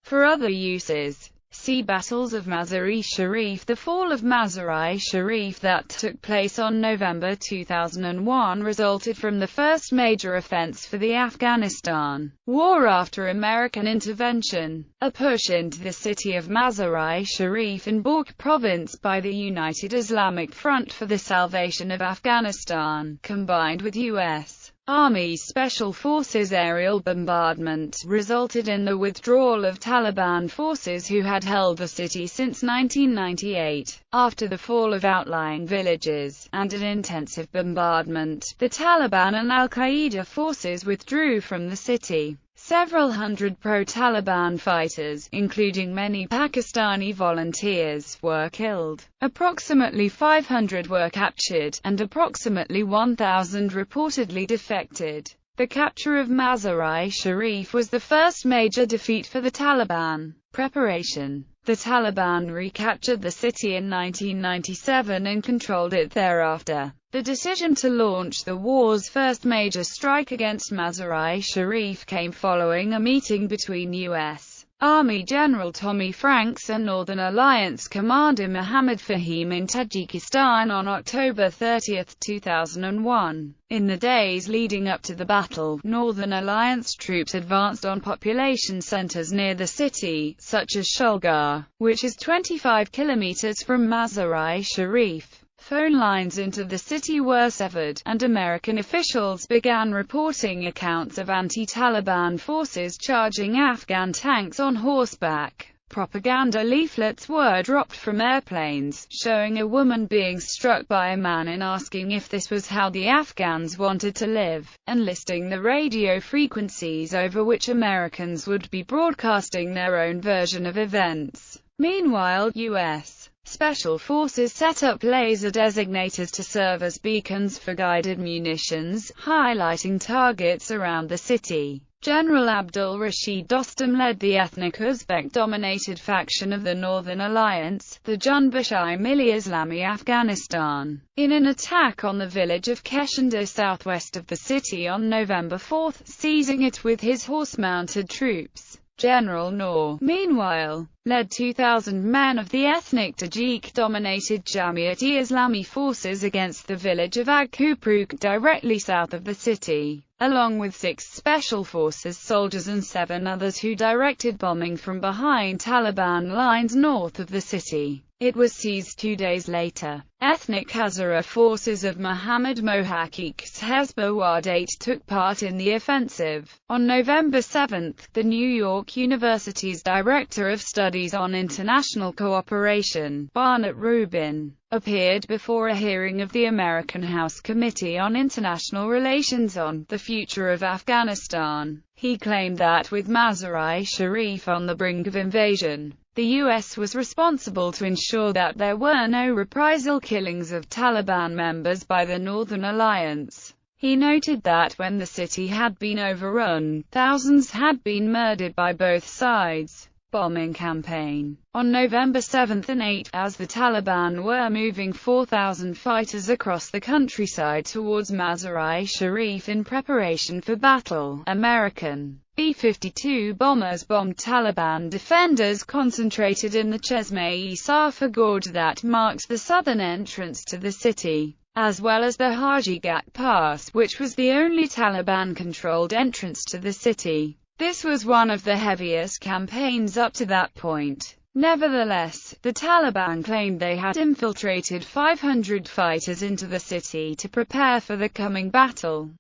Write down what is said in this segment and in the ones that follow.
For other uses, see Battles of Mazari Sharif. The fall of Mazari Sharif that took place on November 2001 resulted from the first major offense for the Afghanistan war after American intervention, a push into the city of Mazari Sharif in Balkh province by the United Islamic Front for the Salvation of Afghanistan, combined with U.S. Army Special Forces aerial bombardment, resulted in the withdrawal of Taliban forces who had held the city since 1998. After the fall of outlying villages, and an intensive bombardment, the Taliban and al-Qaeda forces withdrew from the city. Several hundred pro-Taliban fighters, including many Pakistani volunteers, were killed. Approximately 500 were captured, and approximately 1,000 reportedly defected. The capture of Mazari Sharif was the first major defeat for the Taliban. Preparation. The Taliban recaptured the city in 1997 and controlled it thereafter. The decision to launch the war's first major strike against Mazari Sharif came following a meeting between U.S. Army General Tommy Franks and Northern Alliance Commander Mohammad Fahim in Tajikistan on October 30, 2001. In the days leading up to the battle, Northern Alliance troops advanced on population centers near the city, such as Shulgar, which is 25 kilometers from Mazari Sharif. Phone lines into the city were severed, and American officials began reporting accounts of anti-Taliban forces charging Afghan tanks on horseback. Propaganda leaflets were dropped from airplanes, showing a woman being struck by a man and asking if this was how the Afghans wanted to live, and listing the radio frequencies over which Americans would be broadcasting their own version of events. Meanwhile, U.S. Special Forces set up laser designators to serve as beacons for guided munitions, highlighting targets around the city. General Abdul Rashid Dostum led the ethnic Uzbek-dominated faction of the Northern Alliance, the Junbashir Islami Afghanistan, in an attack on the village of Keshinder southwest of the city on November 4, seizing it with his horse-mounted troops. General Noor, meanwhile, led 2,000 men of the ethnic Tajik-dominated Jamiat-e-Islami forces against the village of Agkupruk directly south of the city, along with 6 Special Forces soldiers and 7 others who directed bombing from behind Taliban lines north of the city. It was seized 2 days later. Ethnic Hazara forces of Mohammad Mohaqiq's Hezbollah took part in the offensive. On November 7, the New York University's Director of Studies on International Cooperation, Barnett Rubin, appeared before a hearing of the American House Committee on International Relations on the future of Afghanistan. He claimed that with Mazari Sharif on the brink of invasion, the U.S. was responsible to ensure that there were no reprisal killings of Taliban members by the Northern Alliance. He noted that when the city had been overrun, thousands had been murdered by both sides. Bombing campaign. On November 7 and 8, as the Taliban were moving 4,000 fighters across the countryside towards Mazari Sharif in preparation for battle, American B-52 bombers bombed Taliban defenders concentrated in the Chesme-e Safa gorge that marked the southern entrance to the city, as well as the Haji Gat Pass, which was the only Taliban-controlled entrance to the city. This was one of the heaviest campaigns up to that point. Nevertheless, the Taliban claimed they had infiltrated 500 fighters into the city to prepare for the coming battle.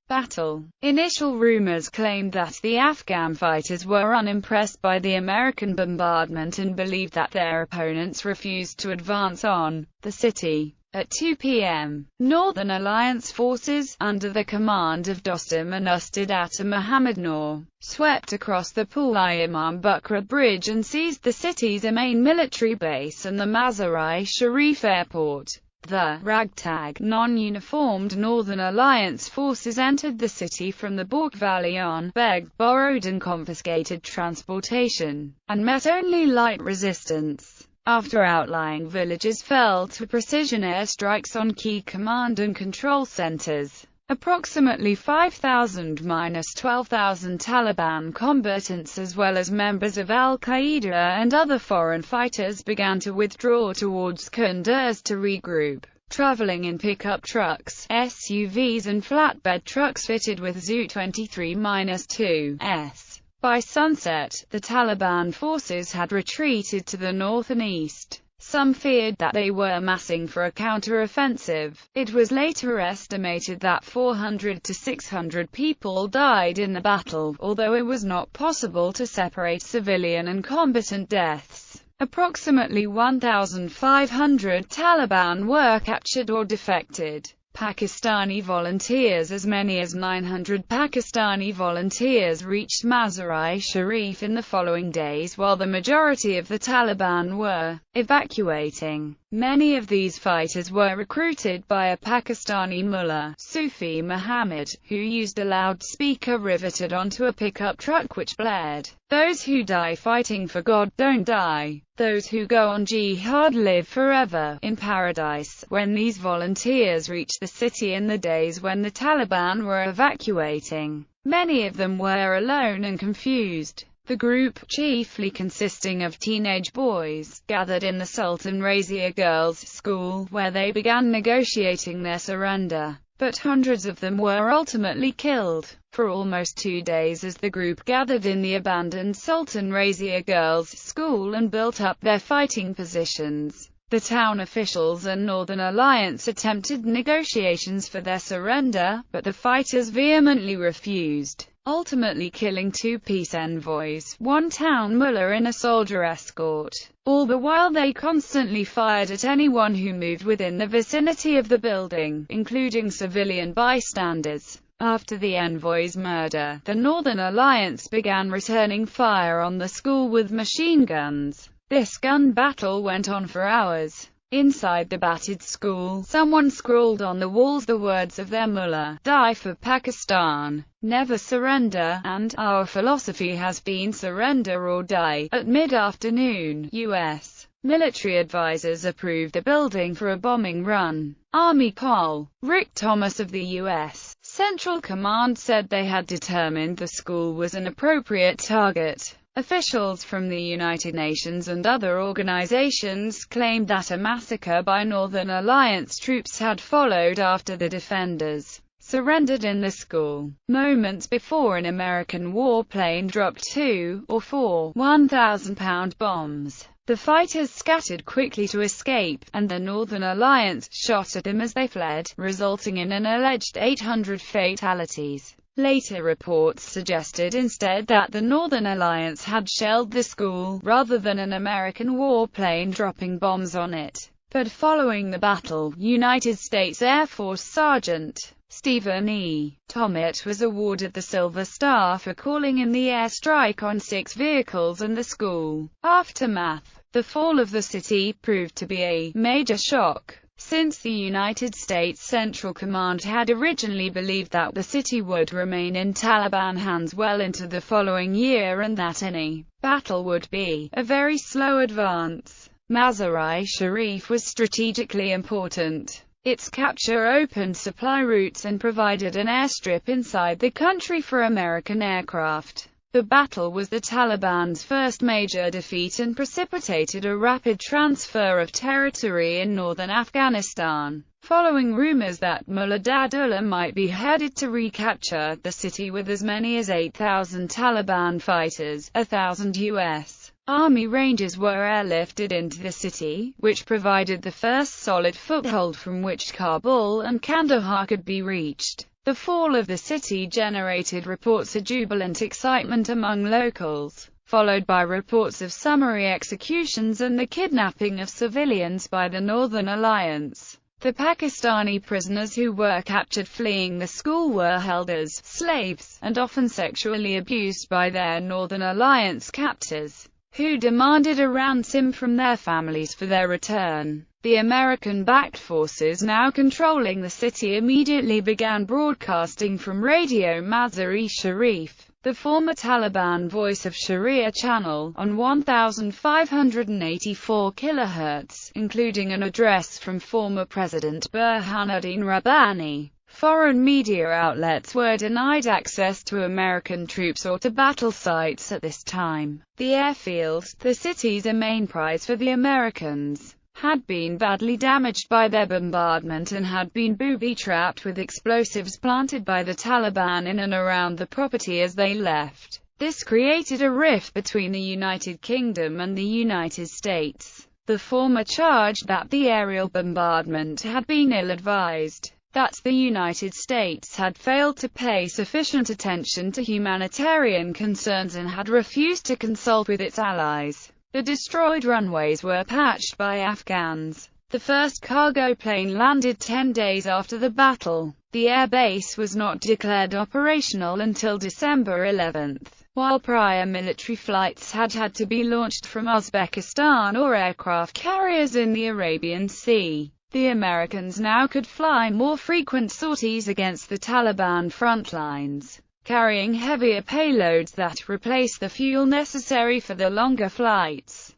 Initial rumors claimed that the Afghan fighters were unimpressed by the American bombardment and believed that their opponents refused to advance on the city. At 2 p.m., Northern Alliance forces, under the command of Dostum and Ustad Atta Muhammad Noor, swept across the Pul-i-Imam Bukra Bridge and seized the city's main military base and the Mazari Sharif airport. The ragtag, non-uniformed Northern Alliance forces entered the city from the Balkh Valley on, begged, borrowed and confiscated transportation, and met only light resistance. After outlying villages fell to precision airstrikes on key command and control centers, Approximately 5,000–12,000 Taliban combatants as well as members of Al-Qaeda and other foreign fighters began to withdraw towards Kunduz to regroup, traveling in pickup trucks, SUVs and flatbed trucks fitted with Zu-23-2s. By sunset, the Taliban forces had retreated to the north and east. Some feared that they were massing for a counter-offensive. It was later estimated that 400 to 600 people died in the battle, although it was not possible to separate civilian and combatant deaths. Approximately 1,500 Taliban were captured or defected. Pakistani volunteers. As many as 900 Pakistani volunteers reached Mazari Sharif in the following days while the majority of the Taliban were evacuating. Many of these fighters were recruited by a Pakistani mullah, Sufi Muhammad, who used a loudspeaker riveted onto a pickup truck which blared, "Those who die fighting for God don't die. Those who go on jihad live forever in paradise." When these volunteers reached the city in the days when the Taliban were evacuating, many of them were alone and confused. The group, chiefly consisting of teenage boys, gathered in the Sultan Razia Girls' School, where they began negotiating their surrender. But hundreds of them were ultimately killed. For almost 2 days as the group gathered in the abandoned Sultan Razia Girls' School and built up their fighting positions, the town officials and Northern Alliance attempted negotiations for their surrender, but the fighters vehemently refused, ultimately killing 2 peace envoys, 1 town mullah and a soldier escort. All the while they constantly fired at anyone who moved within the vicinity of the building, including civilian bystanders. After the envoy's murder, the Northern Alliance began returning fire on the school with machine guns. This gun battle went on for hours. Inside the battered school, someone scrawled on the walls the words of their mullah, "Die for Pakistan, never surrender," and "Our philosophy has been surrender or die." At mid-afternoon, U.S. military advisors approved the building for a bombing run. Army Col. Rick Thomas of the U.S. Central Command said they had determined the school was an appropriate target. Officials from the United Nations and other organizations claimed that a massacre by Northern Alliance troops had followed after the defenders surrendered in the school. Moments before, an American warplane dropped 2 or 4 1,000-pound bombs. The fighters scattered quickly to escape, and the Northern Alliance shot at them as they fled, resulting in an alleged 800 fatalities. Later reports suggested instead that the Northern Alliance had shelled the school, rather than an American warplane dropping bombs on it. But following the battle, United States Air Force Sergeant Stephen E. Tommett was awarded the Silver Star for calling in the airstrike on 6 vehicles and the school. Aftermath. The fall of the city proved to be a major shock, since the United States Central Command had originally believed that the city would remain in Taliban hands well into the following year and that any battle would be a very slow advance. Mazari Sharif was strategically important. Its capture opened supply routes and provided an airstrip inside the country for American aircraft. The battle was the Taliban's first major defeat and precipitated a rapid transfer of territory in northern Afghanistan. Following rumors that Mullah Dadullah might be headed to recapture the city with as many as 8,000 Taliban fighters, 1,000 U.S. Army Rangers were airlifted into the city, which provided the first solid foothold from which Kabul and Kandahar could be reached. The fall of the city generated reports of jubilant excitement among locals, followed by reports of summary executions and the kidnapping of civilians by the Northern Alliance. The Pakistani prisoners who were captured fleeing the school were held as slaves, and often sexually abused by their Northern Alliance captors, who demanded a ransom from their families for their return. The American-backed forces now controlling the city immediately began broadcasting from Radio Mazari Sharif, the former Taliban Voice of Sharia channel, on 1584 kHz, including an address from former President Burhanuddin Rabbani. Foreign media outlets were denied access to American troops or to battle sites at this time. The airfield, the city's main prize for the Americans, had been badly damaged by their bombardment and had been booby-trapped with explosives planted by the Taliban in and around the property as they left. This created a rift between the United Kingdom and the United States. The former charged that the aerial bombardment had been ill-advised, that the United States had failed to pay sufficient attention to humanitarian concerns and had refused to consult with its allies. The destroyed runways were patched by Afghans. The first cargo plane landed 10 days after the battle. The air base was not declared operational until December 11, while prior military flights had to be launched from Uzbekistan or aircraft carriers in the Arabian Sea. The Americans now could fly more frequent sorties against the Taliban front lines, carrying heavier payloads that replaced the fuel necessary for the longer flights.